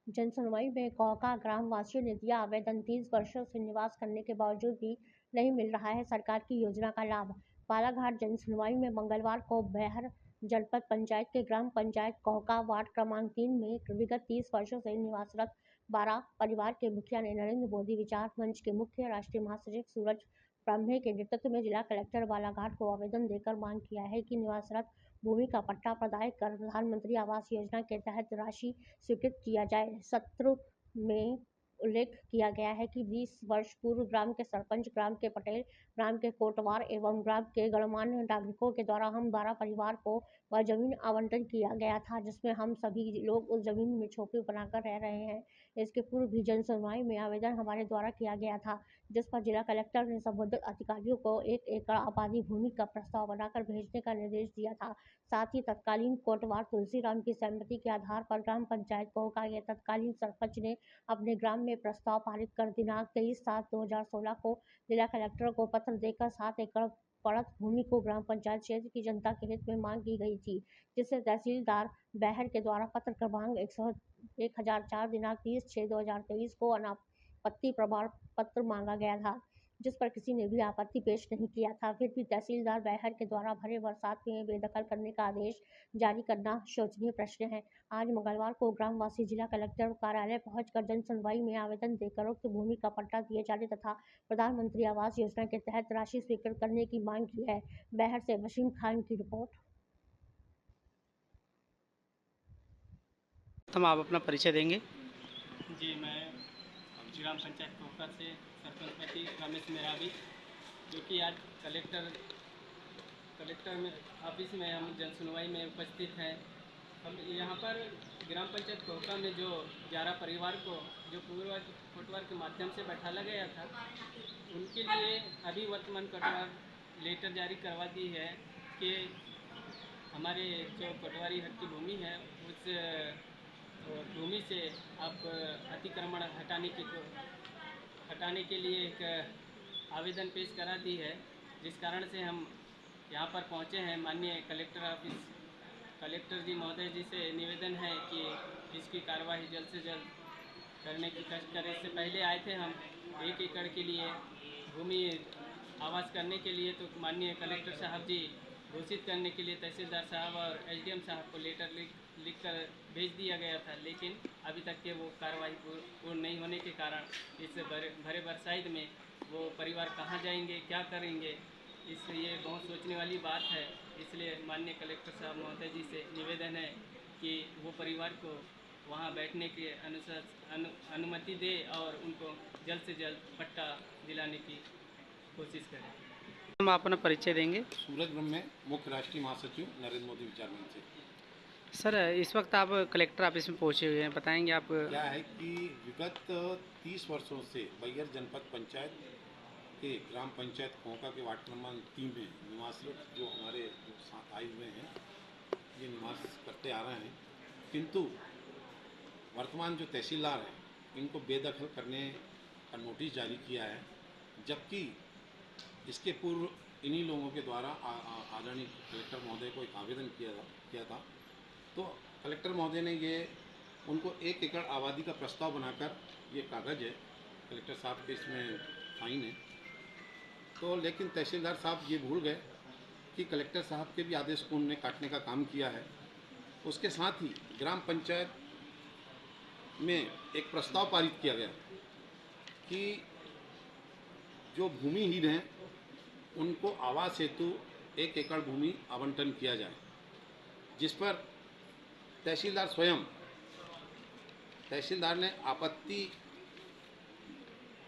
जनसुनवाई में कौका ग्राम वासियों ने दिया आवेदन। 30 वर्षों से निवास करने के बावजूद भी नहीं मिल रहा है सरकार की योजना का लाभ। बालाघाट जनसुनवाई में मंगलवार को बैहर जनपद पंचायत के ग्राम पंचायत कौका वार्ड क्रमांक 3 में विगत 30 वर्षों से निवासरत 12 परिवार के मुखिया ने नरेंद्र मोदी विचार मंच के मुख्य राष्ट्रीय महासचिव सूरज ब्रह्मे के नेतृत्व में जिला कलेक्टर बालाघाट को आवेदन देकर मांग किया है कि निवासरत भूमि का पट्टा प्रदाय कर प्रधानमंत्री आवास योजना के तहत राशि स्वीकृत किया जाए। सत्र में उल्लेख किया गया है कि 20 वर्ष पूर्व ग्राम के सरपंच, ग्राम के पटेल, ग्राम के कोटवार एवं ग्राम के गणमान्य नागरिकों के द्वारा हम 12 परिवार को वह जमीन आवंटन किया गया था, जिसमें हम सभी लोग उस जमीन में झोपड़ी बनाकर रह रहे हैं। इसके पूर्व भी जन सुनवाई में आवेदन हमारे द्वारा किया गया था, जिस पर जिला कलेक्टर ने संबंधित अधिकारियों को 1 एकड़ आबादी भूमि का प्रस्ताव बनाकर भेजने का निर्देश दिया था। साथ ही तत्कालीन कोटवार तुलसीराम की सहमति के आधार पर ग्राम पंचायत कौका के तत्कालीन सरपंच ने अपने ग्राम में प्रस्ताव पारित कर दिनांक 23/7/2016 को जिला कलेक्टर को पत्र देकर 7 एकड़ पड़त भूमि को ग्राम पंचायत क्षेत्र की जनता के हित में मांग की गई थी, जिसे तहसीलदार बैहर के द्वारा पत्र क्रमांक 1004 दिनांक 30/6/2023 को अनापत्ति प्रमाण पत्र मांगा गया था, जिस पर किसी ने भी आपत्ति पेश नहीं किया था। फिर भी तहसीलदार बैहर के द्वारा भरे बरसात में बेदखल करने का आदेश जारी करना शोचनीय प्रश्न है। आज मंगलवार को ग्रामवासी जिला कलेक्टर कार्यालय पहुंचकर जन सुनवाई में आवेदन देकर उक्त भूमि का पट्टा दिए जाने तथा प्रधानमंत्री आवास योजना के तहत राशि स्वीकृत करने की मांग की है। बैहर से वसीम खान की रिपोर्ट। हम आप अपना परिचय देंगे। जी, मैं ग्राम पंचायत कोका से सरपंच पति रमेश मेरावी, जो कि आज कलेक्टर में ऑफिस में हम जन सुनवाई में उपस्थित हैं। हम यहाँ पर ग्राम पंचायत कोका में जो 11 परिवार को जो कोटवार के माध्यम से बैठाला गया था, उनके लिए अभी वर्तमान कोटवार लेटर जारी करवा दी है कि हमारे जो कोटवारी हक की भूमि है उस भूमि से आप अतिक्रमण हटाने के लिए एक आवेदन पेश करा दी है, जिस कारण से हम यहाँ पर पहुँचे हैं। माननीय कलेक्टर जी महोदय जी से निवेदन है कि इसकी कार्रवाई जल्द से जल्द करने की कष्ट करें। इससे पहले आए थे हम 1 एकड़ के लिए भूमि आवास करने के लिए, तो माननीय कलेक्टर साहब जी घोषित करने के लिए तहसीलदार साहब और एसडीएम साहब को लेटर लिख कर भेज दिया गया था, लेकिन अभी तक के वो कार्रवाई पूर्ण नहीं होने के कारण इस भरे बरसात में वो परिवार कहाँ जाएंगे, क्या करेंगे, इसलिए बहुत सोचने वाली बात है। इसलिए माननीय कलेक्टर साहब महोदय जी से निवेदन है कि वो परिवार को वहाँ बैठने के अनुसार अनुमति दे और उनको जल्द से जल्द पट्टा दिलाने की कोशिश करें। हम अपना परिचय देंगे। सूरज ब्रह्मे, मुख्य राष्ट्रीय महासचिव नरेंद्र मोदी विचार मंच से। सर, इस वक्त आप कलेक्टर ऑफिस में पहुंचे हुए हैं, बताएंगे आप। क्या है कि विगत 30 वर्षों से बैहर जनपद पंचायत के ग्राम पंचायत कोका के वार्ड क्रमांक 3 में निवासरत जो हमारे साथ आए हुए हैं, ये निवास करते आ रहे हैं, किंतु वर्तमान जो तहसीलदार हैं इनको बेदखल करने का नोटिस जारी किया है, जबकि इसके पूर्व इन्हीं लोगों के द्वारा आदरणीय कलेक्टर महोदय को एक आवेदन किया था। तो कलेक्टर महोदय ने ये उनको 1 एकड़ आबादी का प्रस्ताव बनाकर, ये कागज़ है कलेक्टर साहब के, इसमें साइन है, तो लेकिन तहसीलदार साहब ये भूल गए कि कलेक्टर साहब के भी आदेश को उन्होंने काटने का काम किया है। उसके साथ ही ग्राम पंचायत में एक प्रस्ताव पारित किया गया कि जो भूमिहीन हैं उनको आवास हेतु 1 एकड़ भूमि आवंटन किया जाए, जिस पर तहसीलदार ने आपत्ति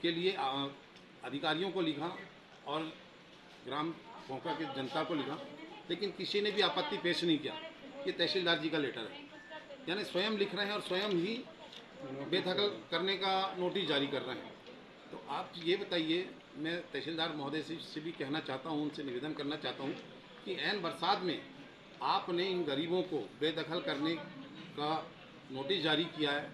के लिए अधिकारियों को लिखा और ग्राम कोका की जनता को लिखा, लेकिन किसी ने भी आपत्ति पेश नहीं किया। ये तहसीलदार जी का लेटर है, यानी स्वयं लिख रहे हैं और स्वयं ही बेदखल करने का नोटिस जारी कर रहे हैं। तो आप ये बताइए, मैं तहसीलदार महोदय से भी कहना चाहता हूँ, उनसे निवेदन करना चाहता हूँ कि ऐन बरसात में आपने इन गरीबों को बेदखल करने का नोटिस जारी किया है।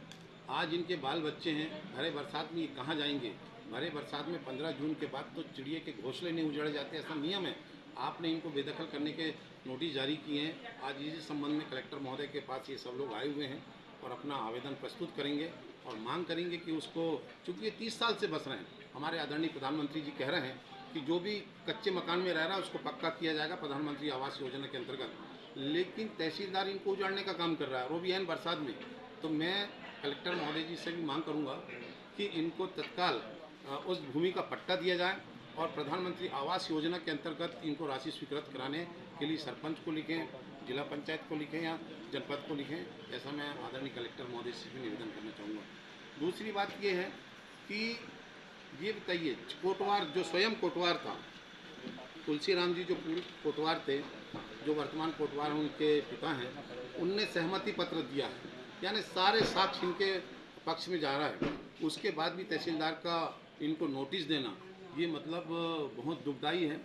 आज इनके बाल बच्चे हैं, भरे बरसात में ये कहाँ जाएंगे? भरे बरसात में 15 जून के बाद तो चिड़िए के घोंसले नहीं उजड़ जाते, ऐसा नियम है। आपने इनको बेदखल करने के नोटिस जारी किए हैं। आज इसी संबंध में कलेक्टर महोदय के पास ये सब लोग आए हुए हैं और अपना आवेदन प्रस्तुत करेंगे और मांग करेंगे कि उसको, चूँकि ये 30 साल से बस रहे हैं, हमारे आदरणीय प्रधानमंत्री जी कह रहे हैं कि जो भी कच्चे मकान में रह रहा है उसको पक्का किया जाएगा प्रधानमंत्री आवास योजना के अंतर्गत, लेकिन तहसीलदार इनको उजाड़ने का काम कर रहा है, वो भी ऐन बरसात में। तो मैं कलेक्टर महोदय जी से भी मांग करूंगा कि इनको तत्काल उस भूमि का पट्टा दिया जाए और प्रधानमंत्री आवास योजना के अंतर्गत इनको राशि स्वीकृत कराने के लिए सरपंच को लिखें, जिला पंचायत को लिखें या जनपद को लिखें, ऐसा मैं आदरणीय कलेक्टर महोदय से भी निवेदन करना चाहूँगा। दूसरी बात ये है कि ये बताइए, कोटवार जो स्वयं कोटवार था, तुलसीराम जी जो पूर्व कोटवार थे, जो वर्तमान कोटवार उनके पिता हैं, उनने सहमति पत्र दिया है, यानी सारे साक्ष्य इनके पक्ष में जा रहा है, उसके बाद भी तहसीलदार का इनको नोटिस देना ये मतलब बहुत दुखदाई है।